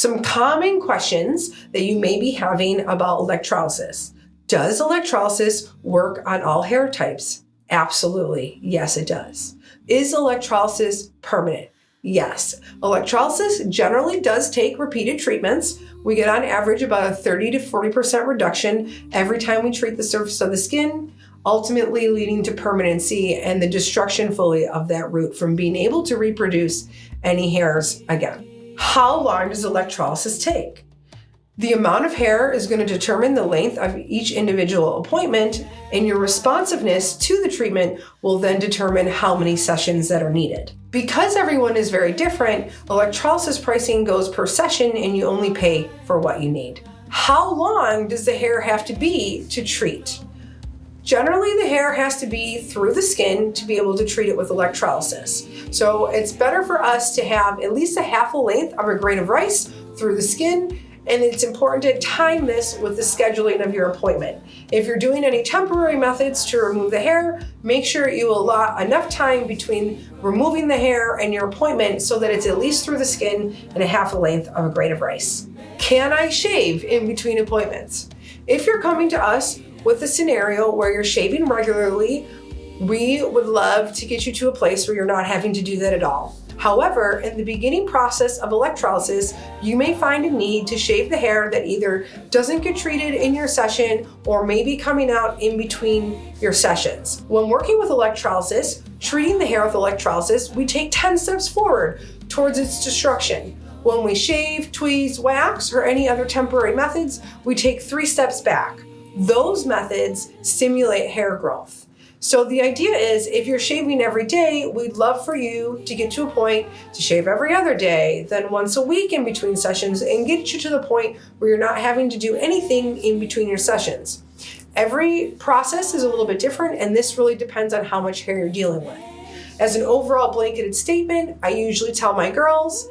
Some common questions that you may be having about electrolysis. Does electrolysis work on all hair types? Absolutely. Yes, it does. Is electrolysis permanent? Yes. Electrolysis generally does take repeated treatments. We get on average about a 30 to 40% reduction every time we treat the surface of the skin, ultimately leading to permanency and the destruction fully of that root from being able to reproduce any hairs again. How long does electrolysis take? The amount of hair is going to determine the length of each individual appointment, and your responsiveness to the treatment will then determine how many sessions that are needed. Because everyone is very different, electrolysis pricing goes per session and you only pay for what you need. How long does the hair have to be to treat? Generally, the hair has to be through the skin to be able to treat it with electrolysis. So it's better for us to have at least a half a length of a grain of rice through the skin, and it's important to time this with the scheduling of your appointment. If you're doing any temporary methods to remove the hair, make sure you allot enough time between removing the hair and your appointment so that it's at least through the skin and a half a length of a grain of rice. Can I shave in between appointments? If you're coming to us with a scenario where you're shaving regularly, we would love to get you to a place where you're not having to do that at all. However, in the beginning process of electrolysis, you may find a need to shave the hair that either doesn't get treated in your session or may be coming out in between your sessions. When working with electrolysis, treating the hair with electrolysis, we take 10 steps forward towards its destruction. When we shave, tweeze, wax, or any other temporary methods, we take 3 steps back. Those methods stimulate hair growth. So the idea is, if you're shaving every day, we'd love for you to get to a point to shave every other day, then once a week in between sessions, and get you to the point where you're not having to do anything in between your sessions. Every process is a little bit different, and this really depends on how much hair you're dealing with. As an overall blanketed statement, I usually tell my girls,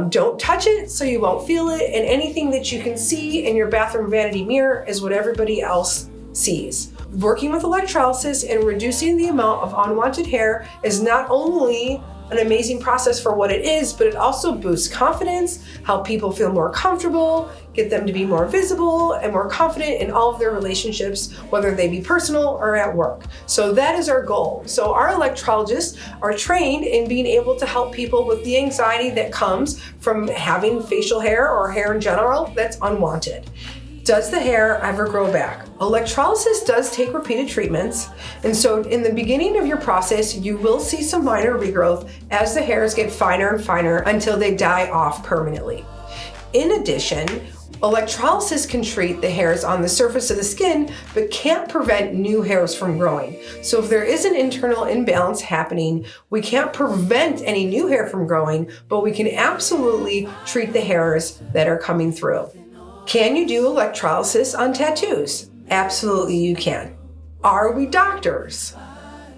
don't touch it so you won't feel it, and anything that you can see in your bathroom vanity mirror is what everybody else sees. Working with electrolysis and reducing the amount of unwanted hair is not only an amazing process for what it is, but it also boosts confidence, help people feel more comfortable, get them to be more visible and more confident in all of their relationships, whether they be personal or at work. So that is our goal. So our electrologists are trained in being able to help people with the anxiety that comes from having facial hair or hair in general that's unwanted. Does the hair ever grow back? Electrolysis does take repeated treatments, and so in the beginning of your process, you will see some minor regrowth as the hairs get finer and finer until they die off permanently. In addition, electrolysis can treat the hairs on the surface of the skin, but can't prevent new hairs from growing. So if there is an internal imbalance happening, we can't prevent any new hair from growing, but we can absolutely treat the hairs that are coming through. Can you do electrolysis on tattoos? Absolutely you can. Are we doctors?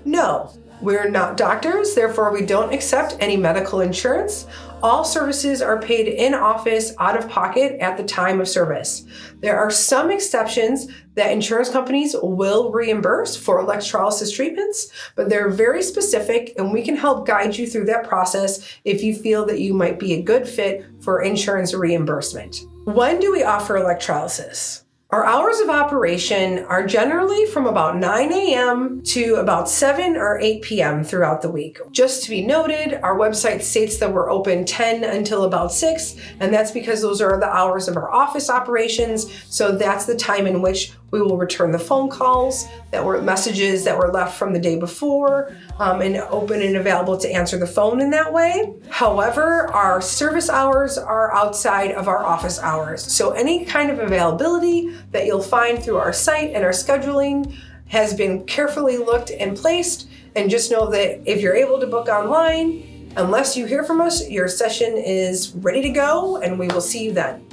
No, we're not doctors, therefore we don't accept any medical insurance. All services are paid in office, out of pocket at the time of service. There are some exceptions that insurance companies will reimburse for electrolysis treatments, but they're very specific, and we can help guide you through that process if you feel that you might be a good fit for insurance reimbursement. When do we offer electrolysis? Our hours of operation are generally from about 9 a.m. to about 7 or 8 p.m. throughout the week. Just to be noted, our website states that we're open 10 until about 6, and that's because those are the hours of our office operations. So that's the time in which we will return the phone calls that were messages that were left from the day before, and open and available to answer the phone in that way. However, our service hours are outside of our office hours. So any kind of availability that you'll find through our site and our scheduling has been carefully looked and placed. And just know that if you're able to book online, unless you hear from us, your session is ready to go, and we will see you then.